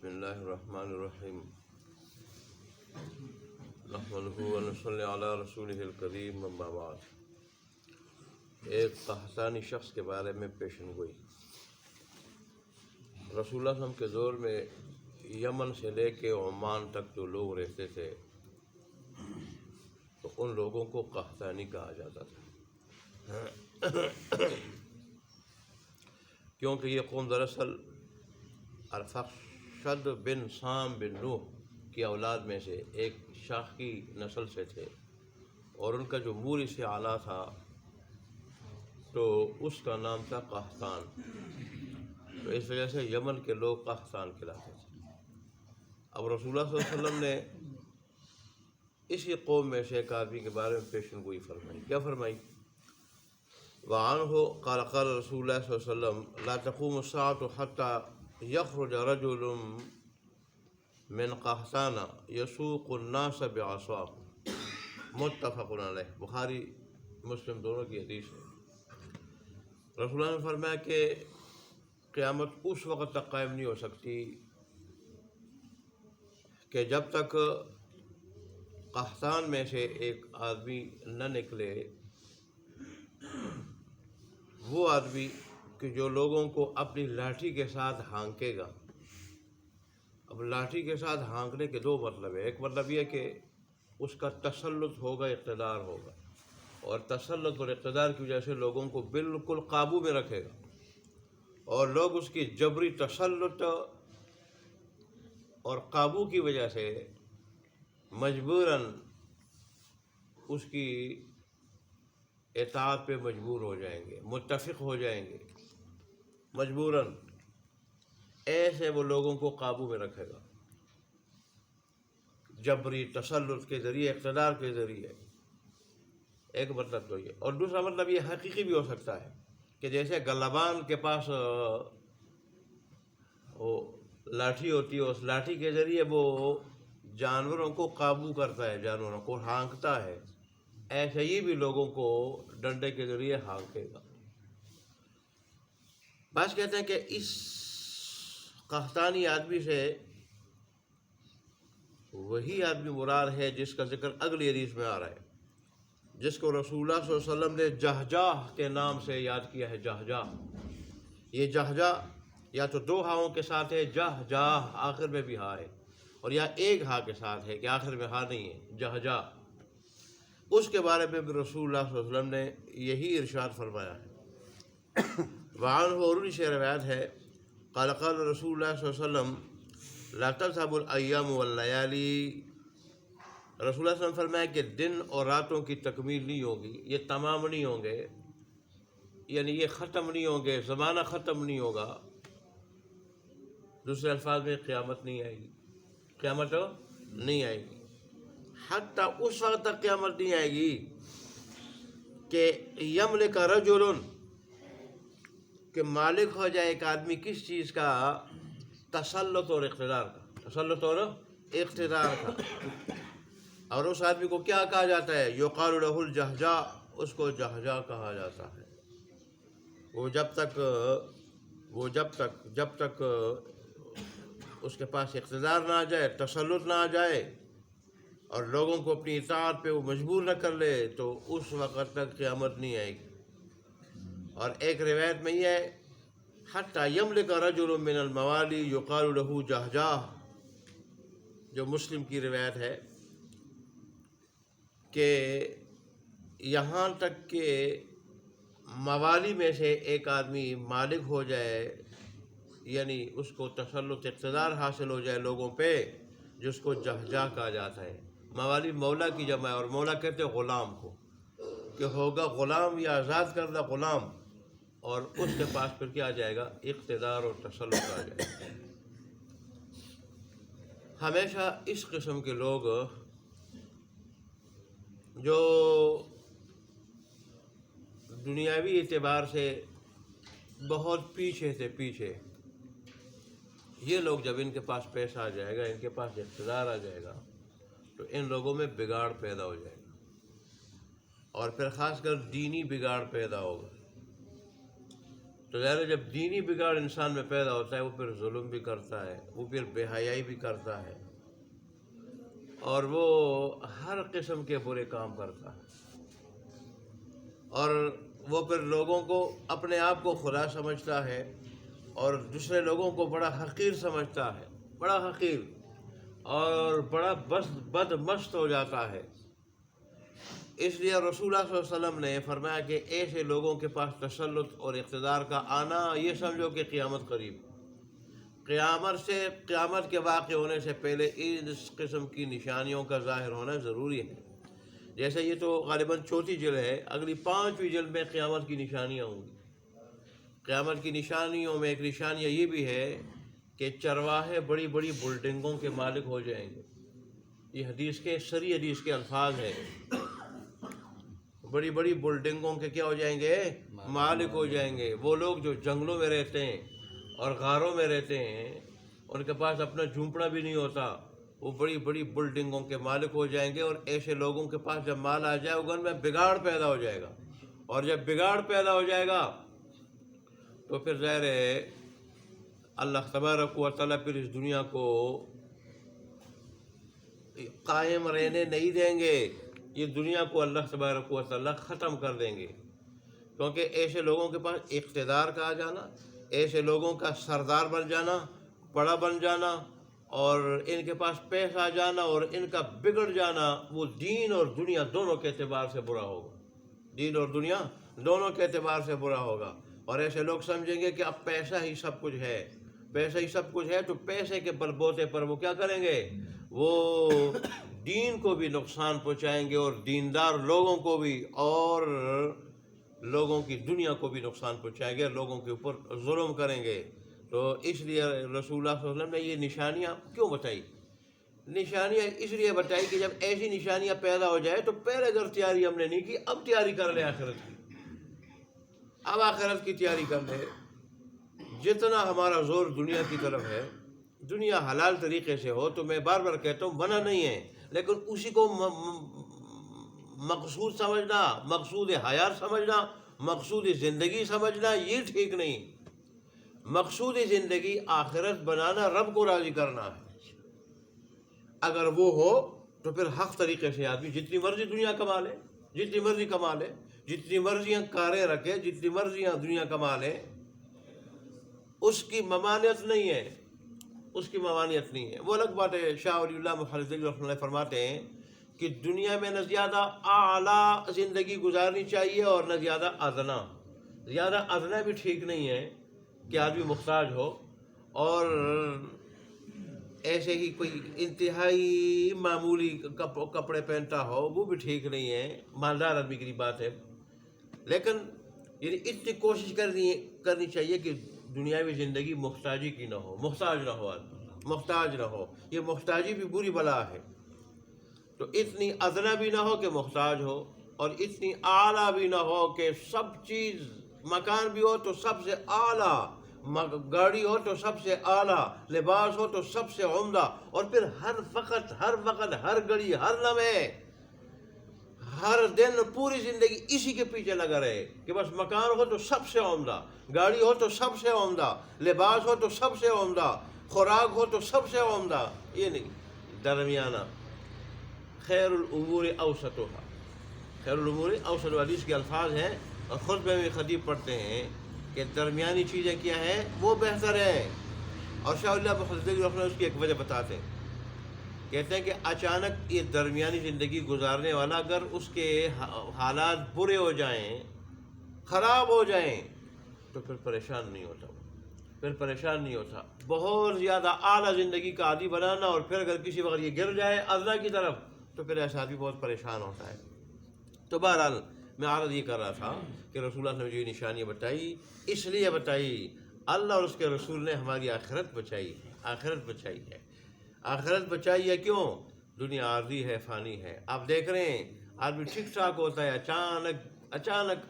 بسم اللہ الرحمن الرحیم نحمدہ ونصلی علی رسولہ الکریم اما بعد۔ ایک قحطانی شخص کے بارے میں پیشن گوئی۔ رسول اللہ صلی اللہ علیہ وسلم کے دور میں یمن سے لے کے عمان تک جو لوگ رہتے تھے تو ان لوگوں کو قحطانی کہا جاتا تھا، کیونکہ یہ قوم دراصل ارفخشد بن سام بن نوح کی اولاد میں سے ایک شاخی نسل سے تھے، اور ان کا جو موری سے اعلیٰ تھا تو اس کا نام تھا قحطان، تو اس وجہ سے یمن کے لوگ قحطان کہلاتے تھے۔ اب رسول اللہ صلی اللہ علیہ وسلم نے اسی قوم میں سے ایک آدمی کے بارے میں پیشن گوئی فرمائی۔ کیا فرمائی؟ وعنہ قال قال رسول اللہ صلی اللہ علیہ وسلم لا تقوم الساعة حتى يخرج رجل من قحطان يسوق الناس بعصاه، متفق علیہ، بخاری مسلم دونوں کی حدیث ہے۔ رسول اللہ نے فرمایا کہ قیامت اس وقت تک قائم نہیں ہو سکتی کہ جب تک قحطان میں سے ایک آدمی نہ نکلے، وہ آدمی کہ جو لوگوں کو اپنی لاٹھی کے ساتھ ہانکے گا۔ اب لاٹھی کے ساتھ ہانکنے کے دو مطلب ہے، ایک مطلب یہ کہ اس کا تسلط ہوگا، اقتدار ہوگا، اور تسلط اور اقتدار کی وجہ سے لوگوں کو بالکل قابو میں رکھے گا، اور لوگ اس کی جبری تسلط اور قابو کی وجہ سے مجبوراً اس کی اطاعت پہ مجبور ہو جائیں گے، متفق ہو جائیں گے مجبوراً۔ ایسے وہ لوگوں کو قابو میں رکھے گا جبری تسلط کے ذریعے، اقتدار کے ذریعے۔ ایک مطلب تو یہ، اور دوسرا مطلب یہ حقیقی بھی ہو سکتا ہے کہ جیسے گلبان کے پاس وہ لاٹھی ہوتی ہے، اس لاٹھی کے ذریعے وہ جانوروں کو قابو کرتا ہے، جانوروں کو ہانکتا ہے، ایسے ہی بھی لوگوں کو ڈنڈے کے ذریعے ہانکے گا۔ بعض کہتے ہیں کہ اس قحطانی آدمی سے وہی آدمی مراد ہے جس کا ذکر اگلی حدیث میں آ رہا ہے، جس کو رسول اللہ صلی اللہ علیہ وسلم نے جہجاہ کے نام سے یاد کیا ہے۔ جہجاہ، یہ جہجاہ یا تو دو ہاؤں کے ساتھ ہے، جہجاہ آخر میں بھی ہا ہے، اور یا ایک ہا کے ساتھ ہے کہ آخر میں ہا نہیں ہے، جہجاہ۔ اس کے بارے میں بھی رسول اللہ صلی اللہ علیہ وسلم نے یہی ارشاد فرمایا ہے۔ وعنہ اور انہی سے روایت ہے قال قال رسول اللہ صلی اللہ علیہ وسلم لا تذهب الایام واللیالی، رسول اللہ صلی اللہ علیہ وسلم فرمایا کہ دن اور راتوں کی تکمیل نہیں ہوگی، یہ تمام نہیں ہوں گے، یعنی یہ ختم نہیں ہوں گے، زمانہ ختم نہیں ہوگا۔ دوسرے الفاظ میں قیامت نہیں آئے گی، قیامت نہیں آئے گی، حتیٰ اس وقت تک قیامت نہیں آئے گی کہ یملک رجل، کہ مالک ہو جائے ایک آدمی کس چیز کا؟ تسلط اور اقتدار کا، تسلط اور اقتدار کا۔ اور اس آدمی کو کیا کہا جاتا ہے؟ یقال لہ الجہجاہ، اس کو جہجاہ کہا جاتا ہے۔ وہ جب تک اس کے پاس اقتدار نہ آ جائے، تسلط نہ آ جائے، اور لوگوں کو اپنی اطاعت پہ وہ مجبور نہ کر لے، تو اس وقت تک قیامت نہیں آئے گی۔ اور ایک روایت میں یہ ہے حتیٰ یملک رجل من الموالی یقال لہ جہجاہ، جو مسلم کی روایت ہے، کہ یہاں تک کہ موالی میں سے ایک آدمی مالک ہو جائے، یعنی اس کو تسلط اقتدار حاصل ہو جائے لوگوں پہ، جس کو جہجاہ کہا جاتا ہے۔ موالی مولا کی جمع ہے، اور مولا کہتے ہیں غلام کو، کہ ہوگا غلام یا آزاد کردہ غلام، اور اس کے پاس پھر کیا آ جائے گا؟ اقتدار اور تسلط آ جائے گا۔ ہمیشہ اس قسم کے لوگ جو دنیاوی اعتبار سے بہت پیچھے تھے، یہ لوگ جب ان کے پاس پیسہ آ جائے گا، ان کے پاس اقتدار آ جائے گا، تو ان لوگوں میں بگاڑ پیدا ہو جائے گا، اور پھر خاص کر دینی بگاڑ پیدا ہوگا۔ تو ظاہر ہے جب دینی بگاڑ انسان میں پیدا ہوتا ہے وہ پھر ظلم بھی کرتا ہے، وہ پھر بے حیائی بھی کرتا ہے، اور وہ ہر قسم کے برے کام کرتا ہے، اور وہ پھر لوگوں کو اپنے آپ کو خدا سمجھتا ہے اور دوسرے لوگوں کو بڑا حقیر سمجھتا ہے، بڑا حقیر، اور بڑا بد مست ہو جاتا ہے۔ اس لیے رسول اللہ صلی اللہ علیہ وسلم نے فرمایا کہ ایسے لوگوں کے پاس تسلط اور اقتدار کا آنا، یہ سمجھو کہ قیامت قریب، قیامت کے واقع ہونے سے پہلے اس قسم کی نشانیوں کا ظاہر ہونا ضروری ہے۔ جیسے یہ تو غالباً چوتھی جلد ہے، اگلی 5ویں جلد میں قیامت کی نشانیاں ہوں گی۔ قیامت کی نشانیوں میں ایک نشانیہ یہ بھی ہے کہ چرواہے بڑی بڑی بلڈنگوں کے مالک ہو جائیں گے۔ یہ حدیث کے صریح حدیث کے الفاظ ہیں، بڑی بڑی بلڈنگوں کے کیا ہو جائیں گے؟ مالک ہو جائیں گے۔ وہ لوگ جو جنگلوں میں رہتے ہیں اور غاروں میں رہتے ہیں، ان کے پاس اپنا جھونپڑا بھی نہیں ہوتا، وہ بڑی بڑی بلڈنگوں کے مالک ہو جائیں گے، اور ایسے لوگوں کے پاس جب مال آ جائے گا ان میں بگاڑ پیدا ہو جائے گا، اور جب بگاڑ پیدا ہو جائے گا تو پھر ظاہر ہے اللہ تبارک و تعالیٰ پھر اس دنیا کو قائم رہنے نہیں دیں گے، یہ دنیا کو اللہ تبارک و تعالیٰ ختم کر دیں گے، کیونکہ ایسے لوگوں کے پاس اقتدار کا آ جانا، ایسے لوگوں کا سردار بن جانا، بڑا بن جانا، اور ان کے پاس پیسہ آ جانا اور ان کا بگڑ جانا، وہ دین اور دنیا دونوں کے اعتبار سے برا ہوگا، دین اور دنیا دونوں کے اعتبار سے برا ہوگا۔ اور ایسے لوگ سمجھیں گے کہ اب پیسہ ہی سب کچھ ہے، پیسہ ہی سب کچھ ہے، تو پیسے کے بل بوتے پر وہ کیا کریں گے؟ وہ دین کو بھی نقصان پہنچائیں گے، اور دیندار لوگوں کو بھی، اور لوگوں کی دنیا کو بھی نقصان پہنچائیں گے، لوگوں کے اوپر ظلم کریں گے۔ تو اس لیے رسول اللہ صلی اللہ علیہ وسلم نے یہ نشانیاں کیوں بتائی؟ نشانیاں اس لیے بتائی کہ جب ایسی نشانیاں پیدا ہو جائے تو پہلے اگر تیاری ہم نے نہیں کی، اب تیاری کر لیں آخرت کی، اب آخرت کی تیاری کر لیں۔ جتنا ہمارا زور دنیا کی طرف ہے، دنیا حلال طریقے سے ہو تو میں بار بار کہتا ہوں منع نہیں ہے، لیکن اسی کو مقصود سمجھنا، مقصود حیات سمجھنا، مقصود زندگی سمجھنا، یہ ٹھیک نہیں۔ مقصود زندگی آخرت بنانا، رب کو راضی کرنا ہے۔ اگر وہ ہو تو پھر حق طریقے سے آدمی جتنی مرضی دنیا کما لے، جتنی مرضی کما لے، جتنی مرضیاں کاریں رکھے، جتنی مرضیاں دنیا کما لے، اس کی ممانعت نہیں ہے، اس کی ممانعت نہیں ہے۔ وہ الگ بات ہے، شاہ ولی اللہ محمد رحمۃ اللہ فرماتے ہیں کہ دنیا میں نہ زیادہ اعلیٰ زندگی گزارنی چاہیے اور نہ زیادہ ادنا۔ زیادہ ادنا بھی ٹھیک نہیں ہے کہ آدمی محتاج ہو، اور ایسے ہی کوئی انتہائی معمولی کپڑے پہنتا ہو، وہ بھی ٹھیک نہیں ہے، مالدار آدمی کی بات ہے۔ لیکن یعنی اتنی کوشش کرنی چاہیے کہ دنیاوی زندگی محتاجی کی نہ ہو، محتاج نہ ہو آدمی، محتاج نہ ہو۔ یہ محتاجی بھی بری بلا ہے۔ تو اتنی ادنا بھی نہ ہو کہ محتاج ہو، اور اتنی اعلیٰ بھی نہ ہو کہ سب چیز، مکان بھی ہو تو سب سے اعلیٰ، گاڑی ہو تو سب سے اعلیٰ، لباس ہو تو سب سے عمدہ، اور پھر ہر وقت ہر گھڑی، ہر لمحے، ہر دن، پوری زندگی اسی کے پیچھے لگا رہے کہ بس مکان ہو تو سب سے عمدہ، گاڑی ہو تو سب سے عمدہ، لباس ہو تو سب سے عمدہ، خوراک ہو تو سب سے عمدہ۔ یہ نہیں، درمیانہ، خیر الامور اوسطها، خیر الامور اوسط، حدیث کے الفاظ ہیں، اور خطبے میں خطیب پڑھتے ہیں کہ درمیانی چیزیں کیا ہیں، وہ بہتر ہیں۔ اور شاہ اللہ محمد رحمۃ اللہ اس کی ایک وجہ بتاتے ہیں، کہتے ہیں کہ اچانک یہ درمیانی زندگی گزارنے والا اگر اس کے حالات برے ہو جائیں، خراب ہو جائیں، تو پھر پریشان نہیں ہوتا، پھر پریشان نہیں ہوتا۔ بہت زیادہ اعلیٰ زندگی کا عادی بنانا، اور پھر اگر کسی وقت یہ گر جائے ادنا کی طرف، تو پھر ایسا آدمی بہت پریشان ہوتا ہے۔ تو بہرحال میں عرض یہ کر رہا تھا کہ رسول اللہ نے مجھے یہ نشانیاں بتائی، اس لیے بتائی، اللہ اور اس کے رسول نے ہماری آخرت بچائی، آخرت بچائی ہے۔ آخرت بچائی ہے کیوں؟ دنیا عارضی ہے، فانی ہے۔ آپ دیکھ رہے ہیں آدمی ٹھیک ٹھاک ہوتا ہے،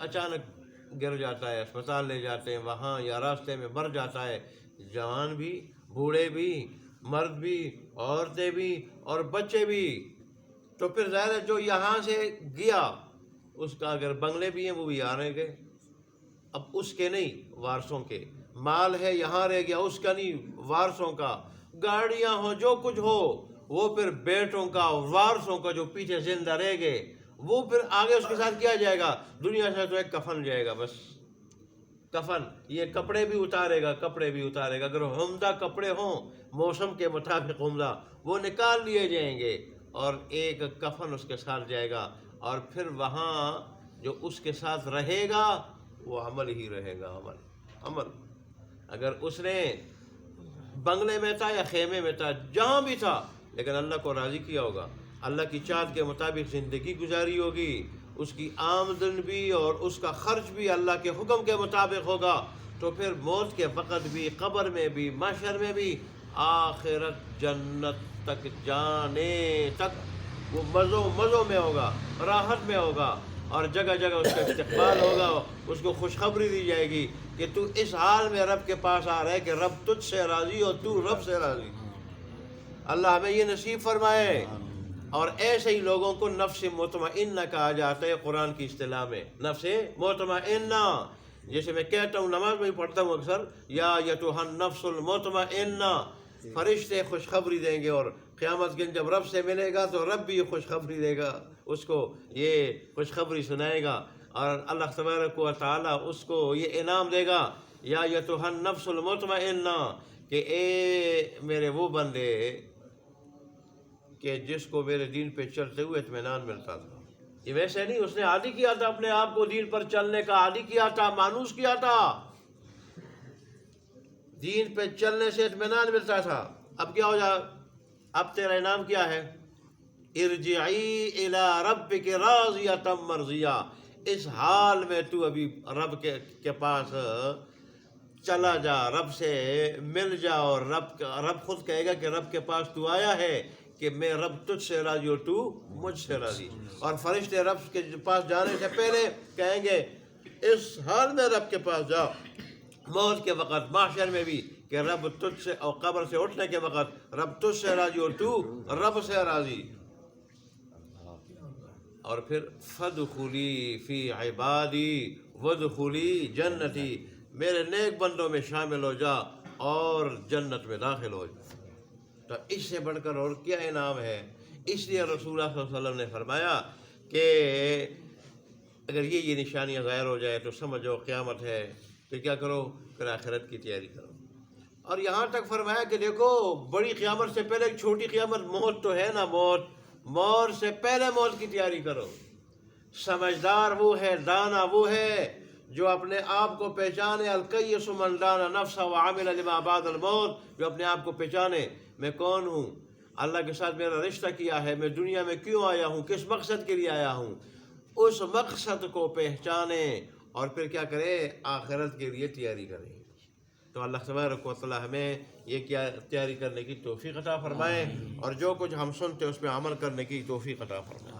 اچانک گر جاتا ہے، اسپتال لے جاتے ہیں، وہاں یا راستے میں مر جاتا ہے، جوان بھی، بوڑھے بھی، مرد بھی، عورتیں بھی، اور بچے بھی۔ تو پھر ظاہر ہے جو یہاں سے گیا، اس کا اگر بنگلے بھی ہیں وہ بھی آنے گئے، اب اس کے نہیں وارثوں کے، مال ہے یہاں رہ گیا اس کا نہیں وارثوں کا، گاڑیاں ہو جو کچھ ہو وہ پھر بیٹوں کا وارثوں کا جو پیچھے زندہ رہ گئے وہ پھر آگے اس کے ساتھ کیا جائے گا؟ دنیا سے تو ایک کفن جائے گا بس، کفن، یہ کپڑے بھی اتارے گا، کپڑے بھی اتارے گا، اگر عمدہ کپڑے ہوں موسم کے مطابق عمدہ وہ نکال لیے جائیں گے اور ایک کفن اس کے ساتھ جائے گا، اور پھر وہاں جو اس کے ساتھ رہے گا وہ عمل ہی رہے گا، عمل۔ اگر اس نے بنگلے میں تھا یا خیمے میں تھا، جہاں بھی تھا، لیکن اللہ کو راضی کیا ہوگا، اللہ کی چاہت کے مطابق زندگی گزاری ہوگی، اس کی آمدن بھی اور اس کا خرچ بھی اللہ کے حکم کے مطابق ہوگا، تو پھر موت کے وقت بھی، قبر میں بھی، محشر میں بھی، آخرت جنت تک جانے تک وہ مزوں میں ہوگا، راحت میں ہوگا، اور جگہ جگہ اس کا استقبال ہوگا، اس کو خوشخبری دی جائے گی کہ تو اس حال میں رب کے پاس آ رہا ہے کہ رب تجھ سے راضی اور تو رب سے راضی۔ اللہ ہمیں یہ نصیب فرمائے۔ اور ایسے ہی لوگوں کو نفس مطمئنہ کہا جاتا ہے قرآن کی اصطلاح میں، نفس مطمئنہ، جیسے میں کہتا ہوں نماز میں پڑھتا ہوں اکثر، یا ایتھا النفس المطمئنہ، فرشتے خوشخبری دیں گے، اور قیامت کے دن جب رب سے ملے گا تو رب بھی خوشخبری دے گا، اس کو یہ خوشخبری سنائے گا، اور اللہ تبارک و تعالیٰ اس کو یہ انعام دے گا، یا ایتھا النفس المطمئنہ، کہ اے میرے وہ بندے کہ جس کو میرے دین پہ چلتے ہوئے اطمینان ملتا تھا۔ یہ ویسے نہیں، اس نے عادی کیا تھا اپنے آپ کو دین پر چلنے کا، عادی کیا تھا، مانوس کیا تھا، دین پہ چلنے سے اطمینان ملتا تھا۔ اب کیا ہو جائے؟ اب تیرا انعام کیا ہے؟ ارجعی الی ربک راضیۃ مرضیہ، اس حال میں تو ابھی رب کے پاس چلا جا، رب سے مل جا، اور رب خود کہے گا کہ رب کے پاس تو آیا ہے کہ میں رب تجھ سے راضی اور تو مجھ سے راضی، اور فرشتے رب کے پاس جانے سے پہلے کہیں گے اس حال میں رب کے پاس جاؤ، موت کے وقت، محشر میں بھی، کہ رب تجھ سے، اور قبر سے اٹھنے کے وقت رب تجھ سے راضی اور تو رب سے راضی۔ اور پھر فادخلی فی عبادی وادخلی جنتی، میرے نیک بندوں میں شامل ہو جا اور جنت میں داخل ہو جا۔ تو اس سے بڑھ کر اور کیا انعام ہے؟ اس لیے رسول اللہ صلی اللہ علیہ وسلم نے فرمایا کہ اگر یہ نشانیاں ظاہر ہو جائے تو سمجھو قیامت ہے، پھر کیا کرو؟ پھر آخرت کی تیاری کرو۔ اور یہاں تک فرمایا کہ دیکھو بڑی قیامت سے پہلے ایک چھوٹی قیامت موت تو ہے نا، موت سے پہلے موت کی تیاری کرو۔ سمجھدار وہ ہے، دانا وہ ہے جو اپنے آپ کو پہچانے، الکیس من دان نفسہ وعمل لما بعد الموت، جو اپنے آپ کو پہچانے میں کون ہوں، اللہ کے ساتھ میرا رشتہ کیا ہے، میں دنیا میں کیوں آیا ہوں، کس مقصد کے لیے آیا ہوں، اس مقصد کو پہچانے، اور پھر کیا کرے؟ آخرت کے لیے تیاری کرے۔ تو اللہ تبارک و تعالیٰ ہمیں یہ کیا تیاری کرنے کی توفیق عطا فرمائے، اور جو کچھ ہم سنتے اس پہ عمل کرنے کی توفیق عطا فرمائے۔